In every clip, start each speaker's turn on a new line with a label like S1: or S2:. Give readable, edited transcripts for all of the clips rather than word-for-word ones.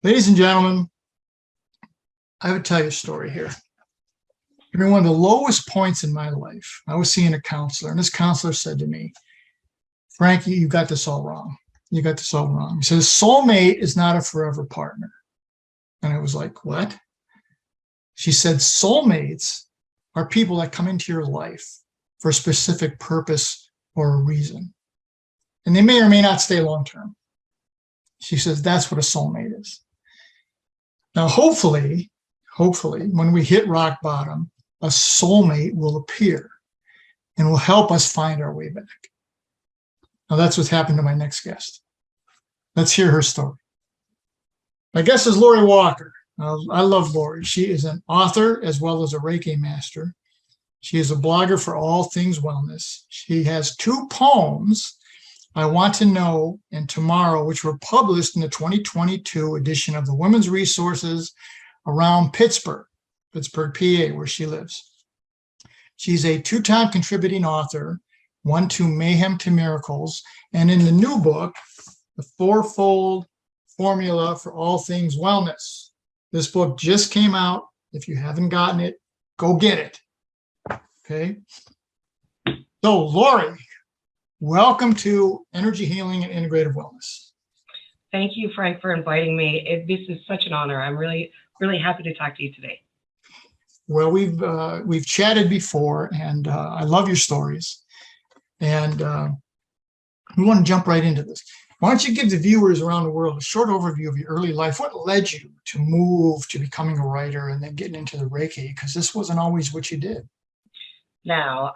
S1: Ladies and gentlemen, I would tell you a story here. During one of the lowest points in my life, I was seeing a counselor, and this counselor said to me, Frankie, you got this all wrong. You got this all wrong. He says, soulmate is not a forever partner. And I was like, what? She said, soulmates are people that come into your life for a specific purpose or a reason. And they may or may not stay long-term. She says, that's what a soulmate is. Now, hopefully, when we hit rock bottom, a soulmate will appear and will help us find our way back. Now, that's what's happened to my next guest. Let's hear her story. My guest is Lori Walker. I love Lori. She is an author as well as a Reiki master. She is a blogger for all things wellness. She has 2 poems, I Want to Know and Tomorrow, which were published in the 2022 edition of the Women's Resources around Pittsburgh, PA, where she lives. She's a 2-time contributing author, 1 to Mayhem to Miracles, and in the new book, The Fourfold Formula for All Things Wellness. This book just came out. If you haven't gotten it, go get it. Okay. So, Lori, welcome to Energy Healing and Integrative Wellness.
S2: Thank you, Frank, for inviting me. This is such an honor. I'm really, really happy to talk to you today.
S1: Well, we've chatted before, and I love your stories. And we want to jump right into this. Why don't you give the viewers around the world a short overview of your early life? What led you to move to becoming a writer and then getting into the Reiki? Because this wasn't always what you did.
S2: Now,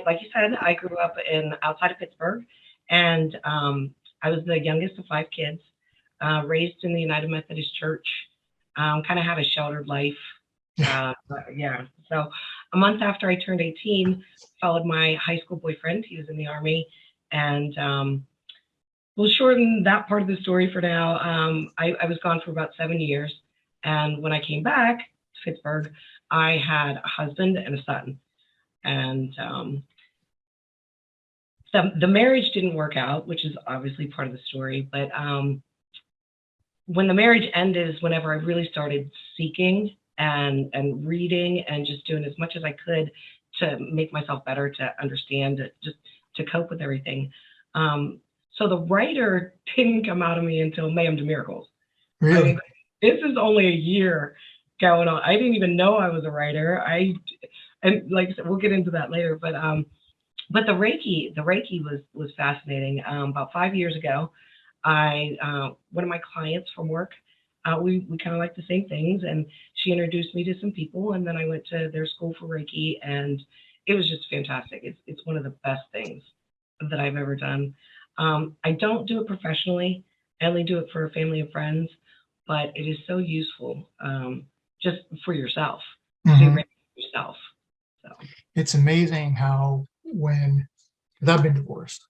S2: like you said, I grew up outside of Pittsburgh, and I was the youngest of 5 kids, raised in the United Methodist Church, kind of had a sheltered life. So a month after I turned 18, followed my high school boyfriend. He was in the Army, and we'll shorten that part of the story for now. I was gone for about 7 years, and when I came back to Pittsburgh, I had a husband and a son. And the marriage didn't work out, which is obviously part of the story. But when the marriage ended is whenever I really started seeking and reading and just doing as much as I could to make myself better, to understand, just to cope with everything. So the writer didn't come out of me until Mayhem to Miracles.
S1: Really?
S2: I mean, this is only a year going on. I didn't even know I was a writer. And like I said, we'll get into that later. But the Reiki was fascinating. About 5 years ago, one of my clients from work, we kind of like the same things, and she introduced me to some people, and then I went to their school for Reiki, and it was just fantastic. It's one of the best things that I've ever done. I don't do it professionally. I only do it for a family and friends, but it is so useful just for yourself, to do Reiki for yourself. So.
S1: It's amazing how when I've been divorced,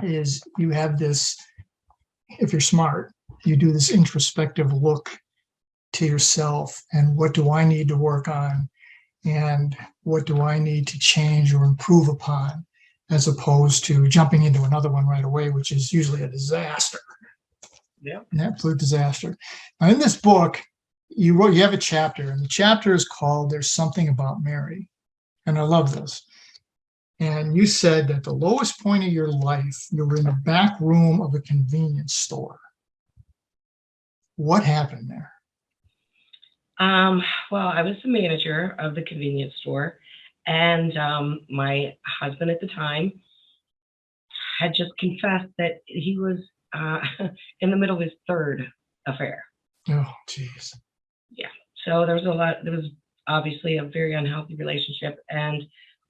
S1: is you have this, if you're smart, you do this introspective look to yourself and what do I need to work on and what do I need to change or improve upon, as opposed to jumping into another one right away, which is usually a disaster.
S2: Yeah.
S1: An absolute disaster. Now, in this book, you have a chapter, and the chapter is called There's Something About Mary. And I love this. And you said that the lowest point of your life, you were in the back room of a convenience store. What happened there?
S2: Well, I was the manager of the convenience store, and my husband at the time had just confessed that he was in the middle of his 3rd affair.
S1: Oh, geez.
S2: Yeah. So there was obviously a very unhealthy relationship. And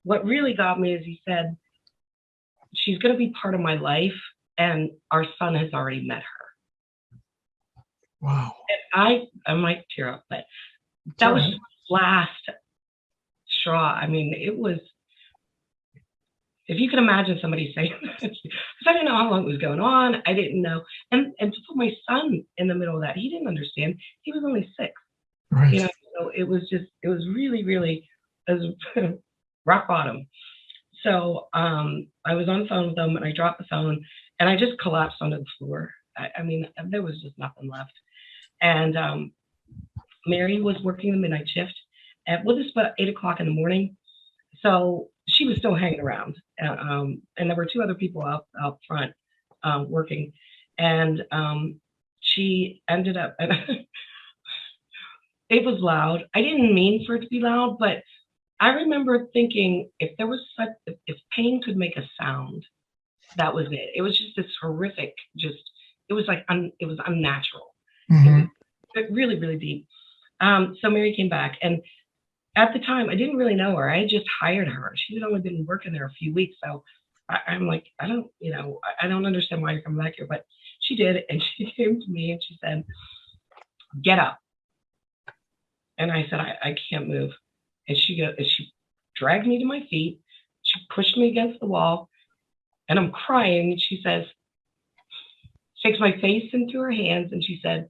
S2: what really got me is he said, she's going to be part of my life, and our son has already met her.
S1: Wow.
S2: And I might tear up, but that was the last straw. I mean, it was, if you can imagine somebody saying that, because I didn't know how long it was going on. I didn't know. And to put my son in the middle of that, he didn't understand. He was only 6.
S1: Right.
S2: You know, so it was really, really, it was rock bottom. So I was on the phone with him, and I dropped the phone, and I just collapsed onto the floor. I mean, there was just nothing left. And Mary was working the midnight shift at, well, this was about 8 o'clock in the morning. So she was still hanging around. And there were 2 other people out front working. And she ended up, it was loud. I didn't mean for it to be loud, but I remember thinking if pain could make a sound, that was it. It was just this horrific, it was like, it was unnatural.
S1: Mm-hmm.
S2: It was really, really deep. So Mary came back, and at the time I didn't really know her. I had just hired her. She had only been working there a few weeks. So I'm like, I don't understand why you're coming back here, but she did. And she came to me and she said, get up. And I said, I can't move. And she dragged me to my feet. She pushed me against the wall, and I'm crying. And she says, takes my face into her hands, and she said,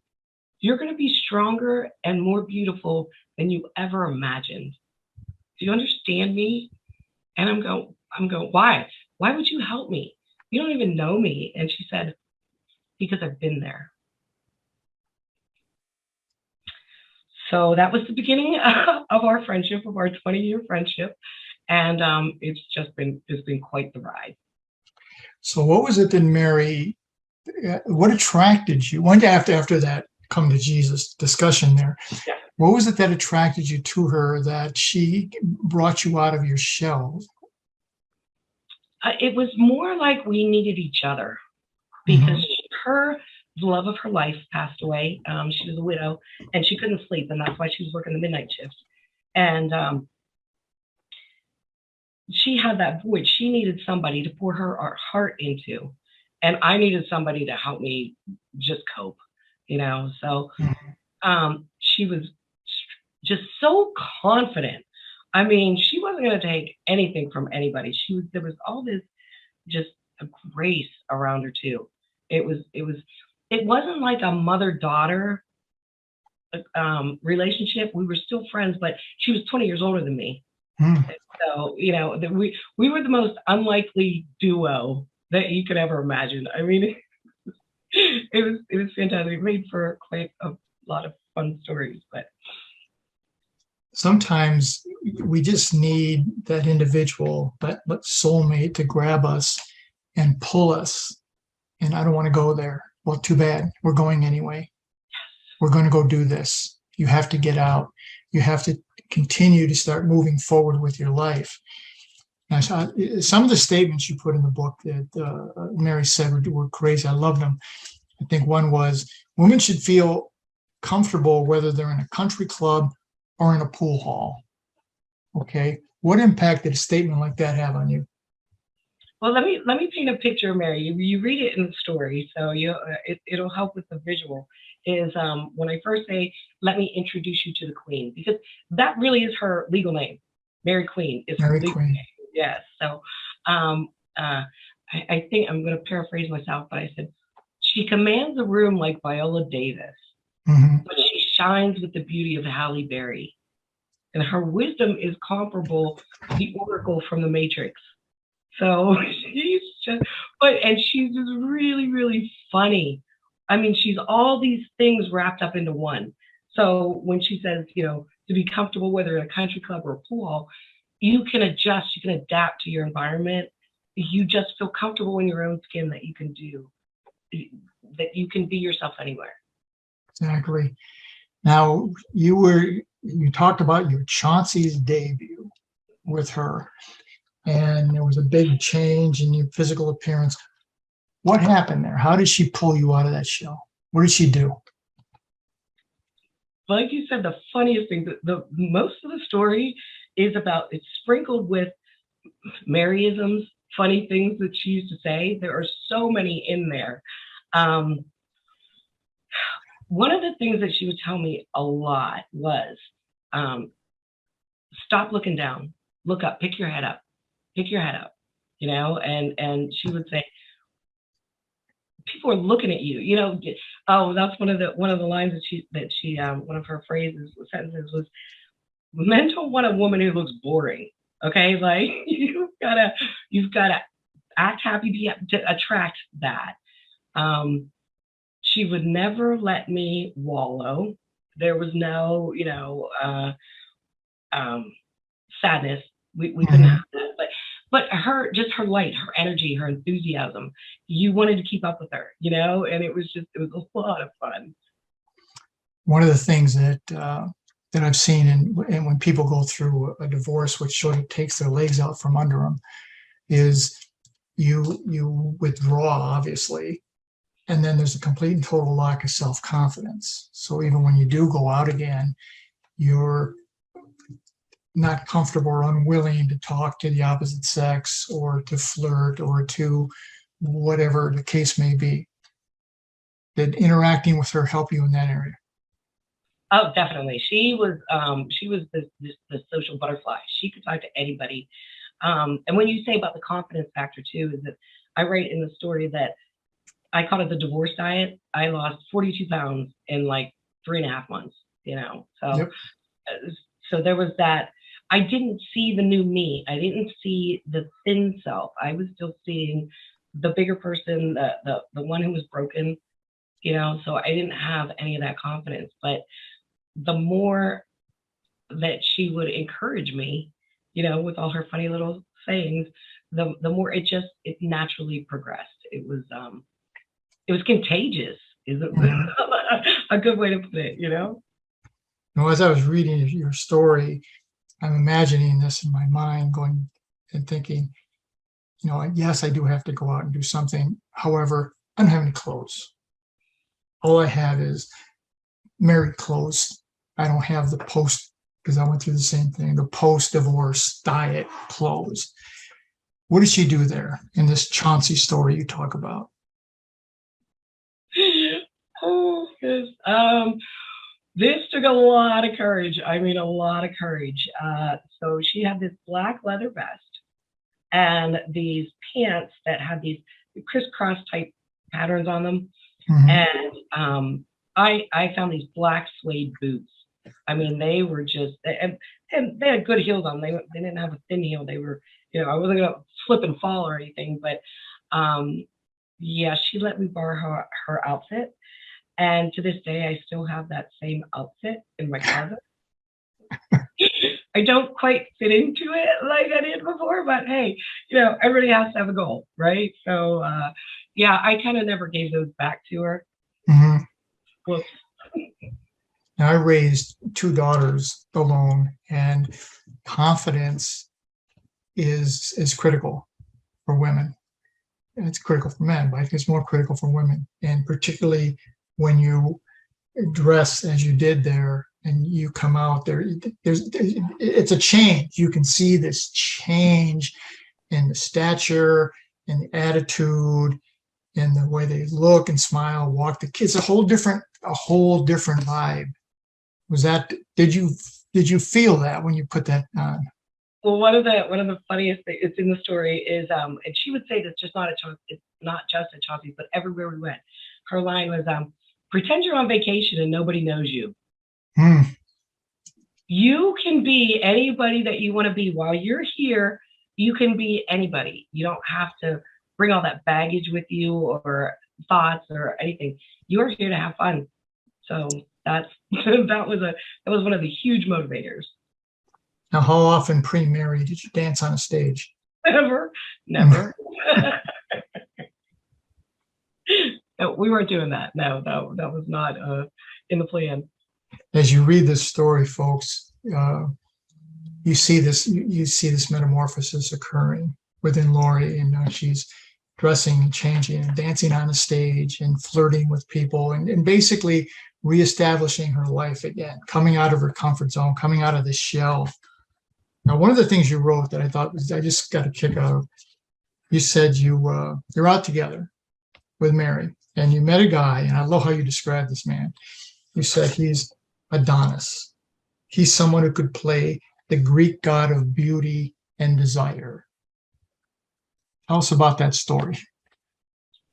S2: you're going to be stronger and more beautiful than you ever imagined. Do you understand me? And I'm going, why? Why would you help me? You don't even know me. And she said, because I've been there. So that was the beginning of our friendship, of our 20-year friendship. And it's been quite the ride.
S1: So what was it that Mary, what attracted you? When after that come to Jesus discussion there,
S2: yeah.
S1: What was it that attracted you to her, that she brought you out of your shell?
S2: It was more like we needed each other, because the love of her life passed away. She was a widow, and she couldn't sleep, and that's why she was working the midnight shift. And she had that void. She needed somebody to pour her heart into, and I needed somebody to help me just cope, So she was just so confident. I mean, she wasn't going to take anything from anybody. There was all this just a grace around her too. It wasn't like a mother-daughter relationship. We were still friends, but she was 20 years older than me. So, we were the most unlikely duo that you could ever imagine. I mean, it was fantastic. It made for quite a lot of fun stories, but
S1: sometimes we just need that individual, that soulmate, to grab us and pull us. And I don't want to go there. Well, too bad. We're going anyway. We're going to go do this. You have to get out. You have to continue to start moving forward with your life. Now, some of the statements you put in the book that Mary said were crazy. I love them. I think one was, women should feel comfortable whether they're in a country club or in a pool hall. Okay. What impact did a statement like that have on you?
S2: Well, let me paint a picture, Mary. You read it in the story, so it'll help with the visual. Is when I first say, let me introduce you to the Queen, because that really is her legal name. Mary Queen is her legal name. Yes. So I think I'm going to paraphrase myself, but I said, she commands a room like Viola Davis, but she shines with the beauty of Halle Berry. And her wisdom is comparable to the Oracle from the Matrix. So she's just really, really funny. I mean, she's all these things wrapped up into one. So when she says, to be comfortable, whether in a country club or a pool hall, you can adjust, you can adapt to your environment. You just feel comfortable in your own skin that you can you can be yourself anywhere. Exactly.
S1: Now, you talked about your Chauncey's debut with her, and there was a big change in your physical appearance. What happened there? How did she pull you out of that shell? What did she do?
S2: Like you said, the funniest thing, the most of the story is it's sprinkled with Maryisms, funny things that she used to say. There are so many in there. One of the things that she would tell me a lot was, stop looking down, look up, pick your head up, and she would say, people are looking at you, Oh, that's one of the lines that she one of her sentences was, men don't want a woman who looks boring. Okay. Like you've gotta act happy to attract that. She would never let me wallow. There was no, sadness. We couldn't have that. But her, just her light, her energy, her enthusiasm, you wanted to keep up with her, and it was a lot of fun.
S1: One of the things that I've seen, and when people go through a divorce, which sort of takes their legs out from under them, is you withdraw, obviously, and then there's a complete and total lack of self-confidence. So even when you do go out again, you're not comfortable or unwilling to talk to the opposite sex or to flirt or to whatever the case may be. Did interacting with her help you in that area?
S2: Oh, definitely. She was the social butterfly. She could talk to anybody. And when you say about the confidence factor too, is that I write in the story that I call it the divorce diet. I lost 42 pounds in like 3.5 months, So,
S1: Yep.
S2: So there was that. I didn't see the new me. I didn't see the thin self. I was still seeing the bigger person, the one who was broken, so I didn't have any of that confidence. But the more that she would encourage me, with all her funny little sayings, the more it naturally progressed. It was contagious, is a good way to put it,
S1: Now, as I was reading your story, I'm imagining this in my mind, going and thinking, yes, I do have to go out and do something. However, I don't have any clothes. All I have is married clothes. I don't have the post, because I went through the same thing, the post-divorce diet clothes. What did she do there in this Chauncey story you talk about?
S2: Oh, yes. This took a lot of courage. I mean, a lot of courage. So she had this black leather vest and these pants that had these crisscross type patterns on them.
S1: Mm-hmm.
S2: And I found these black suede boots. I mean, they were just, and they had good heels on. They didn't have a thin heel. They were, I wasn't going to slip and fall or anything, but yeah, she let me borrow her outfit. And to this day, I still have that same outfit in my closet. I don't quite fit into it like I did before, but hey, everybody has to have a goal, right? So, yeah, I kind of never gave those back to her.
S1: Mm-hmm.
S2: Well,
S1: now, I raised 2 daughters alone, and confidence is critical for women. And it's critical for men, but I think it's more critical for women, and particularly when you dress as you did there and you come out there, it's a change. You can see this change in the stature, in the attitude, in the way they look and smile, walk. The kids, a whole different vibe. Was that? Did you feel that when you put that on?
S2: Well, one of the funniest things, it's in the story, is and she would say this just it's not just at Chauncey's, but everywhere we went. Her line was, pretend you're on vacation and nobody knows you. You can be anybody that you want to be. While you're here, you can be anybody. You don't have to bring all that baggage with you or thoughts or anything. You're here to have fun. So that was one of the huge motivators.
S1: Now, how often pre-married did you dance on a stage?
S2: Never. No, we weren't doing that. No, that was not in the plan.
S1: As you read this story, folks, you see this metamorphosis occurring within Lori, and she's dressing and changing and dancing on a stage and flirting with people and basically reestablishing her life again, coming out of her comfort zone, coming out of the shell. Now, one of the things you wrote that I thought I just got a kick out of, you said you're out together with Mary and you met a guy, and I love how you described this man. You said he's Adonis. He's someone who could play the Greek god of beauty and desire. Tell us about that story.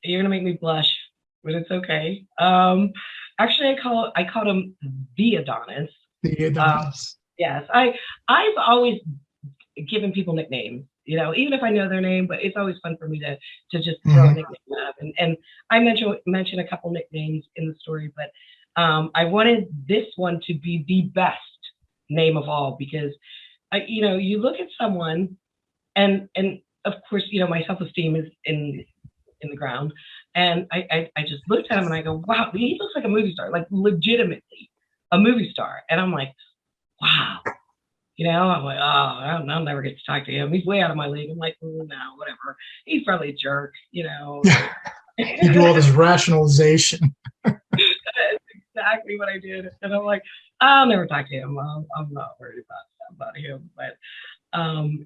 S2: You're gonna make me blush, but it's okay. Actually, I called him the Adonis.
S1: The Adonis.
S2: Yes, I've always given people nicknames. even if I know their name, but it's always fun for me to just throw a nickname up. And I mentioned a couple nicknames in the story, but I wanted this one to be the best name of all, because you look at someone and of course, my self-esteem is in the ground. And I just looked at him and I go, wow, he looks like a movie star, like legitimately a movie star. And I'm like, wow. I'm like, oh, I'll never get to talk to him. He's way out of my league. I'm like, no, whatever. He's probably a jerk, You
S1: do all this rationalization.
S2: That's exactly what I did. And I'm like, I'll never talk to him. I'm not worried about him. But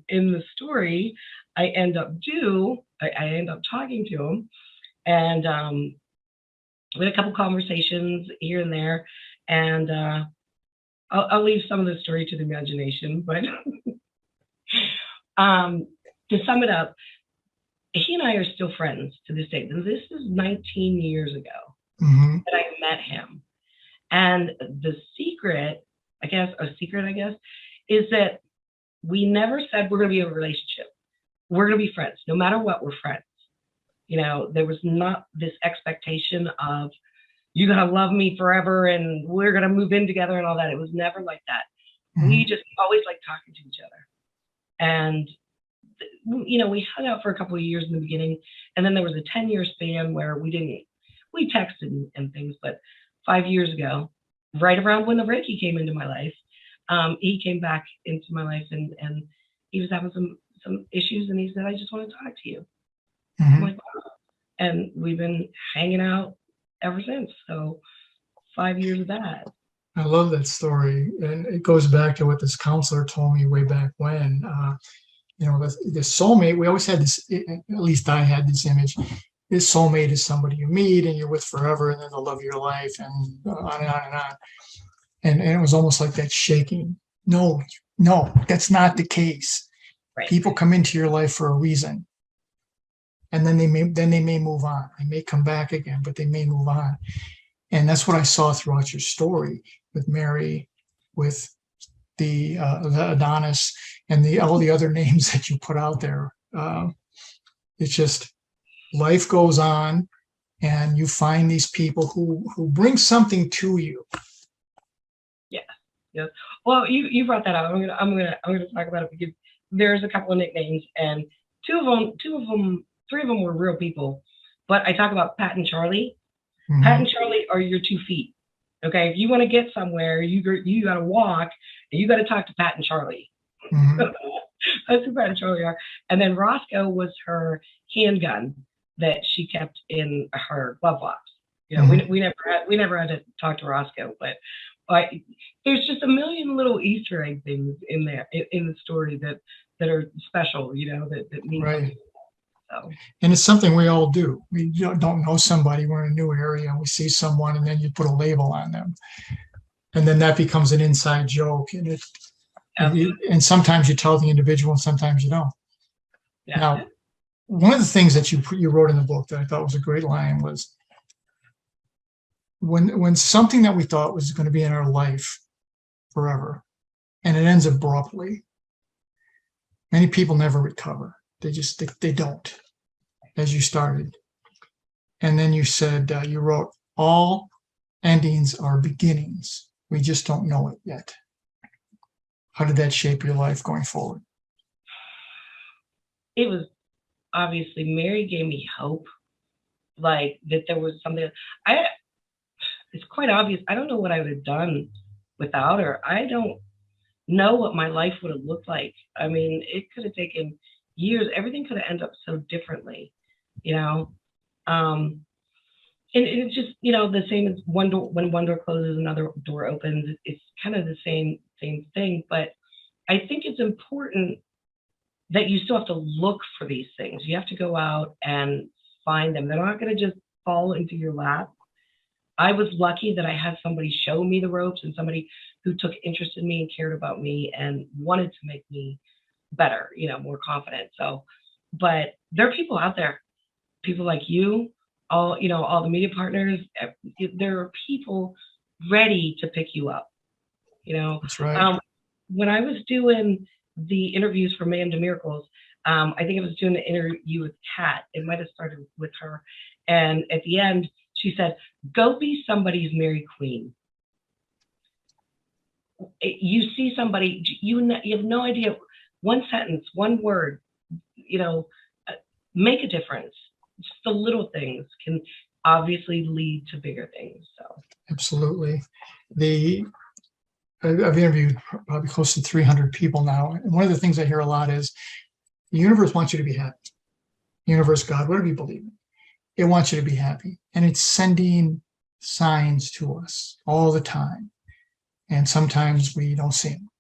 S2: in the story, I end up talking to him, and we had a couple conversations here and there, and I'll leave some of the story to the imagination, but to sum it up, he and I are still friends to this day. This is 19 years ago that I met him. And the secret, I guess, is that we never said we're going to be in a relationship. We're going to be friends. No matter what, we're friends. There was not this expectation of, you got to love me forever and we're going to move in together and all that. It was never like that. We just always liked talking to each other. And, we hung out for a couple of years in the beginning. And then there was a 10-year span where we texted and things. But 5 years ago, right around when the Reiki came into my life, he came back into my life and he was having some issues. And he said, I just want to talk to you. I'm like, wow. And we've been hanging out ever since. So 5 years of that.
S1: I love that story. And it goes back to what this counselor told me way back when, the soulmate, we always had this, at least I had this image, this soulmate is somebody you meet and you're with forever and they're the love of your life and on and on and on. And it was almost like that shaking. No, that's not the case.
S2: Right.
S1: People come into your life for a reason. And then they may move on. They may come back again, but they may move on. And that's what I saw throughout your story with Mary, with the Adonis, and all the other names that you put out there. It's just life goes on, and you find these people who bring something to you.
S2: Yeah. Well, you brought that up. I'm gonna talk about it because there's a couple of nicknames, and three of them were real people. But I talk about Pat and Charlie. Pat and Charlie are your 2 feet. Okay, if you want to get somewhere, you got to walk, and you got to talk to Pat and Charlie. That's who Pat and Charlie are. And then Roscoe was her handgun that she kept in her glove box. We never had to talk to Roscoe, but there's just a million little Easter egg things in there in the story that are special. That mean
S1: right.
S2: So.
S1: And it's something we all do. We don't know somebody, we're in a new area, and we see someone, and then you put a label on them. And then that becomes an inside joke. And and sometimes you tell the individual, and sometimes you don't.
S2: Yeah.
S1: Now, one of the things that you wrote in the book that I thought was a great line was, when something that we thought was going to be in our life forever, and it ends abruptly, many people never recover. They don't, as you started. And then you said, you wrote, all endings are beginnings. We just don't know it yet. How did that shape your life going forward?
S2: It was obviously, Mary gave me hope, like that there was something. It's quite obvious. I don't know what I would have done without her. I don't know what my life would have looked like. I mean, it could have taken years. Everything could have ended up so differently, and it's just, the same as when one door closes, another door opens. It's kind of the same thing. But I think it's important that you still have to look for these things. You have to go out and find them. They're not going to just fall into your lap. I was lucky that I had somebody show me the ropes, and somebody who took interest in me and cared about me and wanted to make me better, more confident. So, but there are people out there, people like you, all the media partners. There are people ready to pick you up.
S1: That's right.
S2: When I was doing the interviews for Man to Miracles, I think I was doing an interview with Kat. It might have started with her. And at the end, she said, go be somebody's Mary Queen. You see somebody, you have no idea, one sentence, one word, make a difference. Just the little things can obviously lead to bigger things. So
S1: absolutely. I've interviewed probably close to 300 people now. And one of the things I hear a lot is the universe wants you to be happy. Universe, God, whatever you believe in, it wants you to be happy. And it's sending signs to us all the time. And sometimes we don't see them.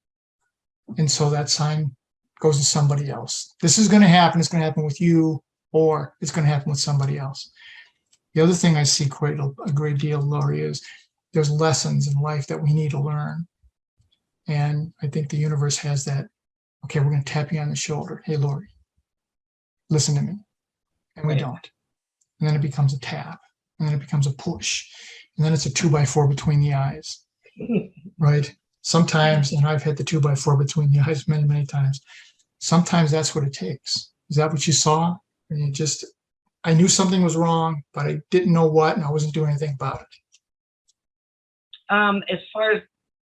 S1: And so that sign goes to somebody else. This is going to happen. It's going to happen with you, or it's going to happen with somebody else. The other thing I see quite a great deal, Lori, is there's lessons in life that we need to learn. And I think the universe has that. Okay, we're going to tap you on the shoulder. Hey, Lori, listen to me. And we don't. And then it becomes a tap. And then it becomes a push. And then it's a 2x4 between the eyes. Right? Sometimes, and I've had the 2x4 between the eyes many, many times. Sometimes that's what it takes. Is that what you saw? And I knew something was wrong, but I didn't know what, and I wasn't doing anything about it.
S2: As far as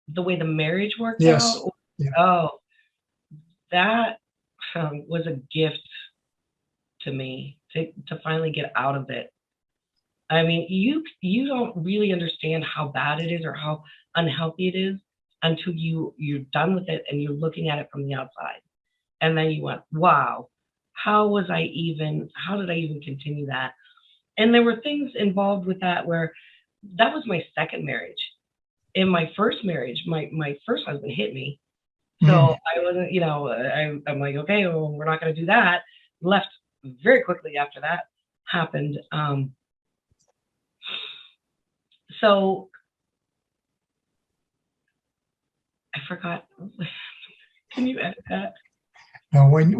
S2: the way the marriage worked
S1: Yes.
S2: out,
S1: Yeah.
S2: oh, that was a gift to me to finally get out of it. I mean, you don't really understand how bad it is or how unhealthy it is until you're done with it and you're looking at it from the outside. And then you went, wow, how did I even continue that? And there were things involved with that where that was my second marriage. In my first marriage, my first husband hit me. So I wasn't, I'm like, okay, well, we're not going to do that. Left very quickly after that happened. So I forgot. Can you edit that?
S1: Now, when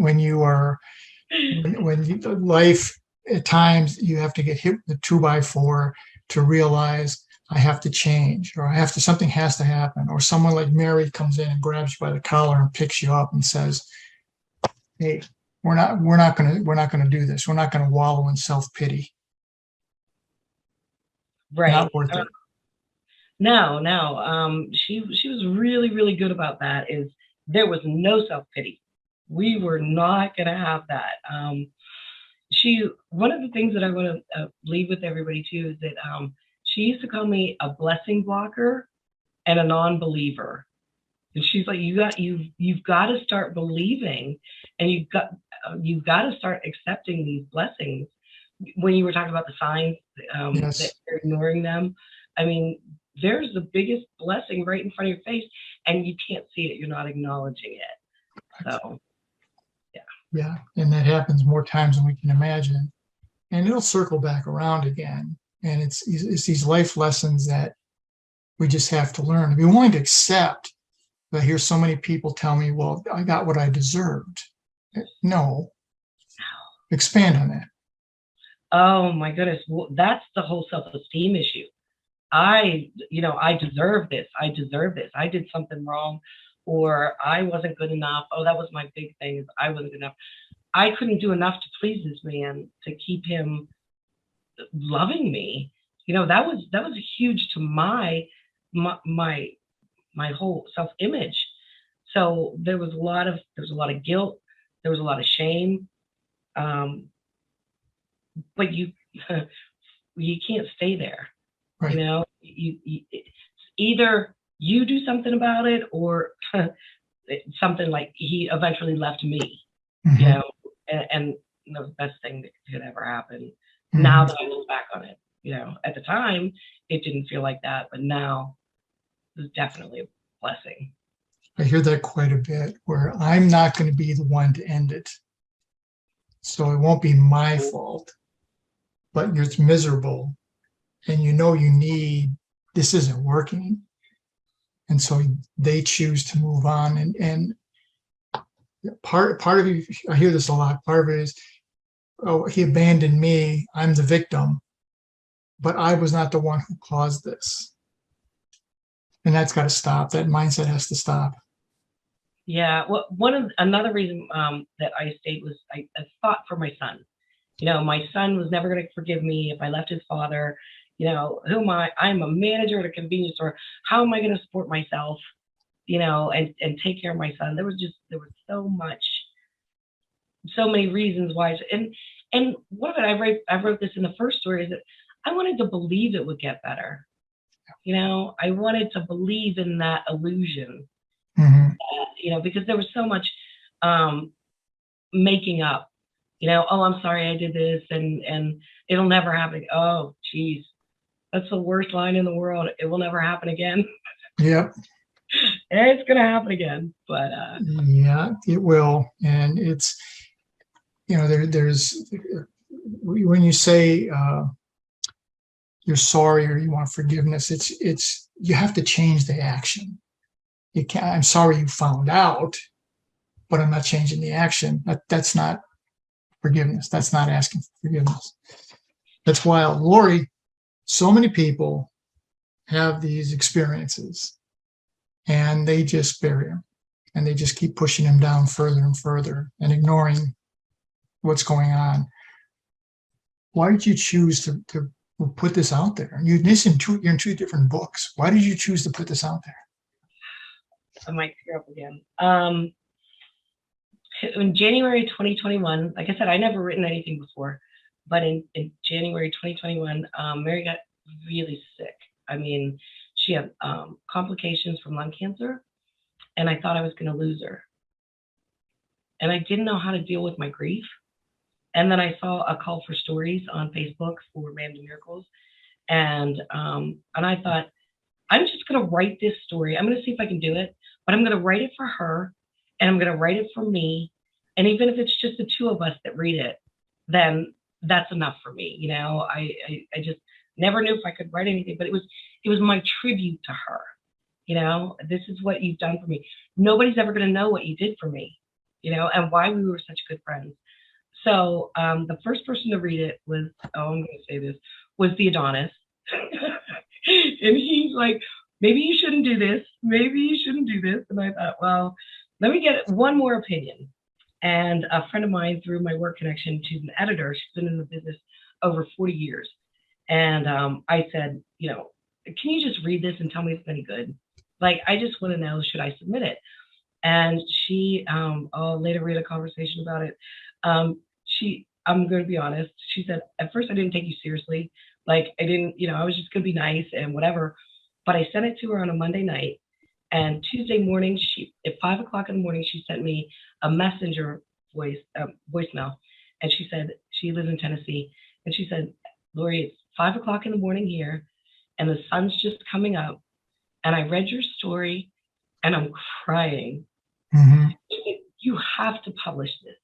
S1: life, at times you have to get hit with the 2x4 to realize I have to change, or something has to happen, or someone like Mary comes in and grabs you by the collar and picks you up and says, "Hey, we're not going to do this. We're not going to wallow in self-pity."
S2: Right.
S1: Not worth it.
S2: No. She was really, really good about that. Is there was no self-pity. We were not going to have that. One of the things that I want to leave with everybody too is that she used to call me a blessing blocker and a non-believer. And she's like, you've got to start believing, and you've got to start accepting these blessings. When you were talking about the signs,
S1: Yes.
S2: that you're ignoring them, I mean, there's the biggest blessing right in front of your face, and you can't see it. You're not acknowledging it. So,
S1: yeah, and that happens more times than we can imagine, and it'll circle back around again. And it's these life lessons that we just have to learn. Be willing to accept. But I hear so many people tell me, "Well, I got what I deserved." No, expand on that.
S2: oh my goodness, well, that's the whole self-esteem issue. I deserve this. I deserve this. I did something wrong, or I wasn't good enough. Oh, that was my big thing. Is I wasn't good enough. I couldn't do enough to please this man to keep him loving me. That was huge to my whole self-image. So there was a lot of guilt. There was a lot of shame. But you can't stay there.
S1: Right.
S2: You either you do something about it, or something like he eventually left me.
S1: Mhm.
S2: And the best thing that could ever happen.
S1: Mhm.
S2: Now that I look back on it, at the time it didn't feel like that, but now it's definitely a blessing.
S1: I hear that quite a bit, where I'm not going to be the one to end it. So it won't be my fault, but it's miserable. And this isn't working. And so they choose to move on. And part of it, I hear this a lot, part of it is, oh, he abandoned me, I'm the victim, but I was not the one who caused this. And that's got to stop. That mindset has to stop.
S2: Yeah. Well, another reason that I stayed was I thought for my son. My son was never going to forgive me if I left his father. Who am I? I'm a manager at a convenience store. How am I going to support myself? And take care of my son. There was so many reasons why. And what of it? I wrote this in the first story, is that I wanted to believe it would get better. I wanted to believe in that illusion.
S1: Mm-hmm.
S2: Because there was so much making up. Oh, I'm sorry I did this, and it'll never happen. Oh, geez, that's the worst line in the world. It will never happen again.
S1: Yep.
S2: It's gonna happen again, but
S1: yeah, it will. And it's, there's, when you say you're sorry or you want forgiveness, it's you have to change the action. You can't. I'm sorry you found out, but I'm not changing the action. That's not forgiveness. That's not asking for forgiveness. That's why, Lori, so many people have these experiences and they just bury them, and they just keep pushing them down further and further and ignoring what's going on. Why did you choose to put this out there? You're in two different books. Why did you choose to put this out there?
S2: I might tear up again. In January 2021, like I said, I never written anything before, but in January 2021, Mary got really sick. I mean, she had complications from lung cancer, and I thought I was going to lose her. And I didn't know how to deal with my grief. And then I saw a call for stories on Facebook for Man to Miracles, and I thought, I'm just going to write this story. I'm going to see if I can do it, but I'm going to write it for her, and I'm going to write it for me. And even if it's just the two of us that read it, then that's enough for me. I just never knew if I could write anything, but it was my tribute to her. This is what you've done for me. Nobody's ever going to know what you did for me, and why we were such good friends. So the first person to read it was, I'm going to say this, was the Adonis. And he's like, maybe you shouldn't do this. Maybe you shouldn't do this. And I thought, well, let me get one more opinion. And a friend of mine, through my work connection, she's an editor. She's been in the business over 40 years. And I said, can you just read this and tell me if it's any good? Like, I just want to know, should I submit it? And she, later read a conversation about it. I'm going to be honest. She said, at first I didn't take you seriously. Like, I didn't, I was just going to be nice and whatever. But I sent it to her on a Monday night. And Tuesday morning, at 5 o'clock in the morning, she sent me a messenger voicemail. And she said, she lives in Tennessee. And she said, Lori, it's 5 o'clock in the morning here, and the sun's just coming up. And I read your story, and I'm crying.
S1: Mm-hmm.
S2: You have to publish this,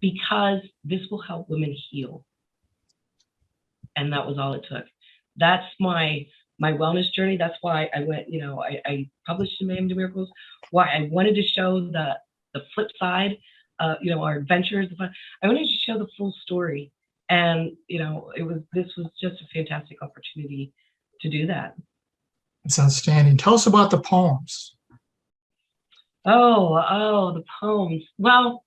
S2: because this will help women heal. And that was all it took. That's my wellness journey. That's why I went, I published the Man to Miracles. Why I wanted to show the flip side, our adventures. I wanted to show the full story. And, this was just a fantastic opportunity to do that.
S1: It's outstanding. Tell us about the poems.
S2: Oh, the poems. Well,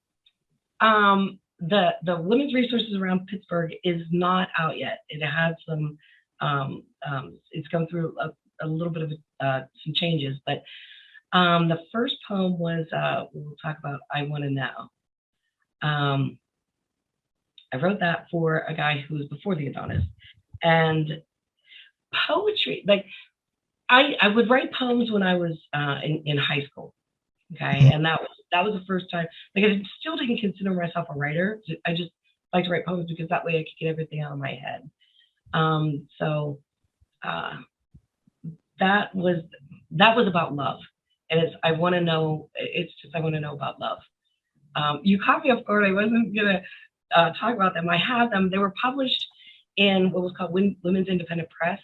S2: the Women's Resources Around Pittsburgh is not out yet. It has some, it's gone through a little bit of some changes, but the first poem was, we'll talk about I Want to Know. I wrote that for a guy who was before the Adonis. And poetry, like I would write poems when I was in high school. Okay. And that was the first time. Like, I still didn't consider myself a writer. I just like to write poems because that way I could get everything out of my head. So that was about love. And I want to know about love. You caught me off guard. I wasn't gonna talk about them. I have them. They were published in what was called Women's Independent Press.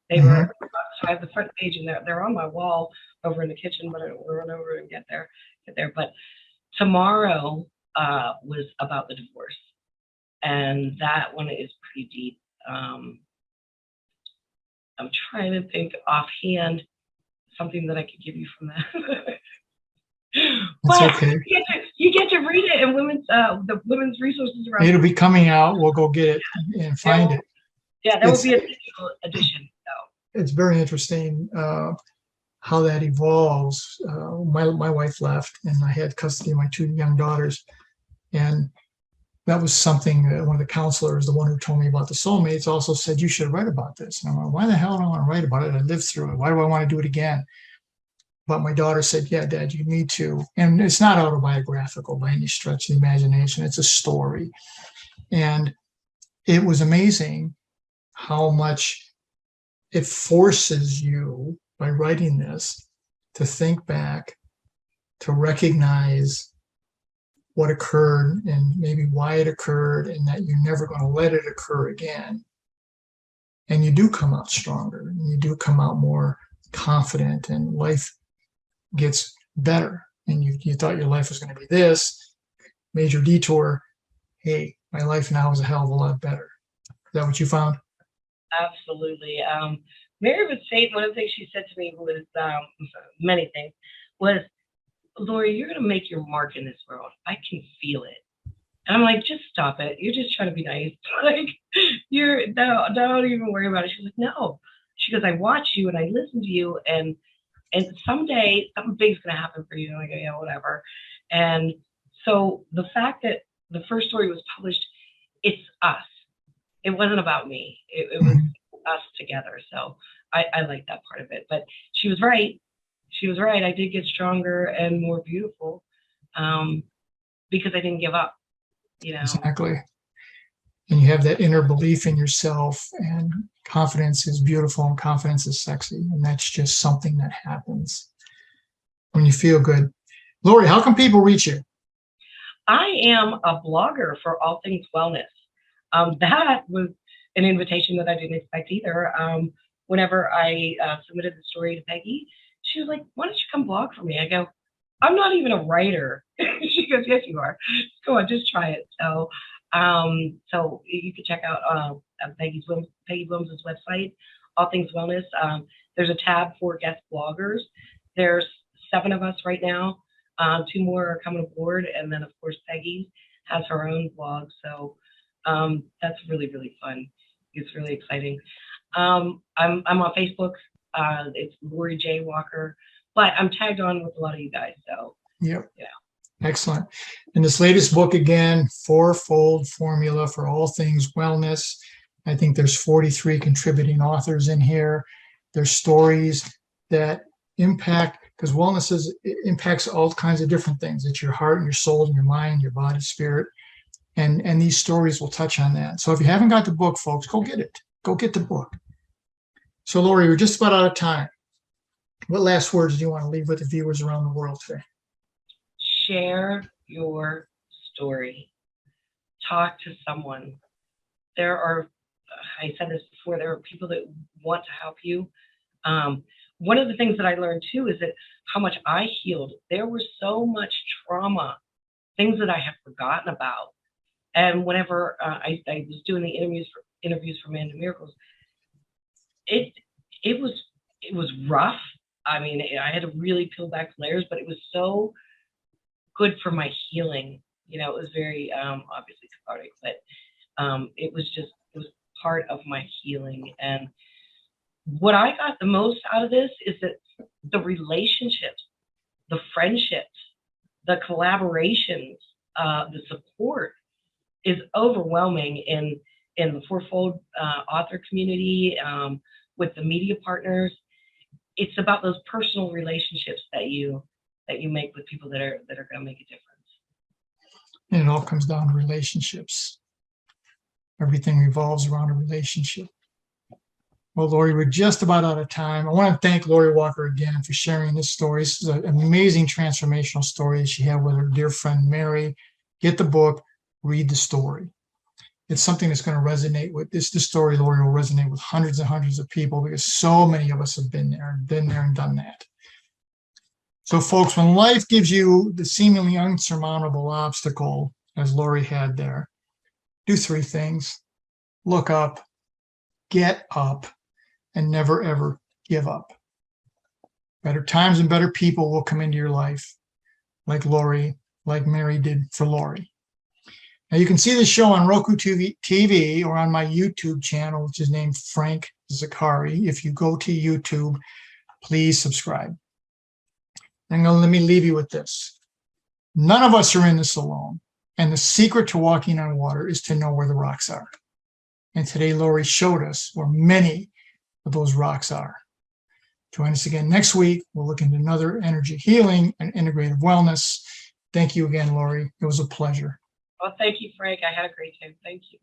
S2: They were, so I have the front page, and they're on my wall over in the kitchen, but I don't run over and get there. But tomorrow was about the divorce, and that one is pretty deep. I'm trying to think offhand something that I could give you from that.
S1: It's
S2: But
S1: okay.
S2: you get to read it in the women's resources around.
S1: It'll be coming out. We'll go get it and find it.
S2: Yeah, there will be a digital edition. So.
S1: It's very interesting how that evolves. My wife left, and I had custody of my two young daughters, and that was something that one of the counselors, the one who told me about the soulmates, also said, you should write about this. And I'm like, why the hell do I want to write about it? I lived through it. Why do I want to do it again? But my daughter said, yeah, Dad, you need to. And it's not autobiographical by any stretch of the imagination. It's a story. And it was amazing how much it forces you, by writing this, to think back, to recognize what occurred and maybe why it occurred, and that you're never going to let it occur again. And you do come out stronger, and you do come out more confident, and life gets better. And you thought your life was going to be this, major detour. Hey, my life now is a hell of a lot better. Is that what you found?
S2: Absolutely. Mary would say, one of the things she said to me was, many things, was, Lori, you're going to make your mark in this world. I can feel it. And I'm like, just stop it. You're just trying to be nice. Like, don't even worry about it. She's like, no. She goes, I watch you and I listen to you, and someday something big's going to happen for you. And I go, yeah, whatever. And so the fact that the first story was published, it's us. It wasn't about me. It was us together. So I like that part of it. But she was right. She was right. I did get stronger and more beautiful because I didn't give up. You know?
S1: Exactly. And you have that inner belief in yourself, and confidence is beautiful and confidence is sexy. And that's just something that happens when you feel good. Lori, how can people reach you?
S2: I am a blogger for all things wellness. That was an invitation that I didn't expect either. Whenever I submitted the story to Peggy, she was like, why don't you come blog for me? I go, I'm not even a writer. She goes, yes, you are. Go on, just try it. So you can check out Peggy Williams' website, All Things Wellness. There's a tab for guest bloggers. There's 7 of us right now. 2 more are coming aboard. And then, of course, Peggy has her own blog. So that's really, really fun. It's really exciting. I'm on Facebook. It's Lori J. Walker, but I'm tagged on with a lot of you guys. So,
S1: yep.
S2: Yeah.
S1: Excellent. And this latest book, again, 4-fold formula for all things wellness. I think there's 43 contributing authors in here. There's stories that impact, because wellness impacts all kinds of different things. It's your heart and your soul and your mind, your body, spirit. And these stories will touch on that. So if you haven't got the book, folks, go get it. Go get the book. So, Lori, we're just about out of time. What last words do you want to leave with the viewers around the world today?
S2: Share your story. Talk to someone. There are, I said this before, there are people that want to help you. One of the things that I learned too is that how much I healed. There was so much trauma, things that I had forgotten about. And whenever I was doing the interviews for Man to Miracles, it was rough. I mean, I had to really peel back layers, but it was so good for my healing. You know, it was very obviously cathartic, but it was part of my healing. And what I got the most out of this is that the relationships, the friendships, the collaborations, the support is overwhelming in the 4-fold author community, with the media partners. It's about those personal relationships that you make with people that are going to make a difference.
S1: And it all comes down to relationships. Everything revolves around a relationship. Well, Lori, we're just about out of time. I want to thank Lori Walker again for sharing this story. This is an amazing transformational story that she had with her dear friend Mary. Get the book, read the story. It's something that's going to resonate with this. The story, Lori, will resonate with hundreds and hundreds of people because so many of us have been there and done that. So, folks, when life gives you the seemingly unsurmountable obstacle, as Lori had there, do 3 things. Look up, get up, and never, ever give up. Better times and better people will come into your life. like Mary did for Lori. Now you can see the show on ROKU TV or on my YouTube channel, which is named Frank Zaccari. If you go to YouTube, please subscribe. And let me leave you with this. None of us are in this alone. And the secret to walking on water is to know where the rocks are. And today, Lori showed us where many of those rocks are. Join us again next week. We'll look into another energy healing and integrative wellness. Thank you again, Lori. It was a pleasure.
S2: Well, thank you, Frank. I had a great time. Thank you.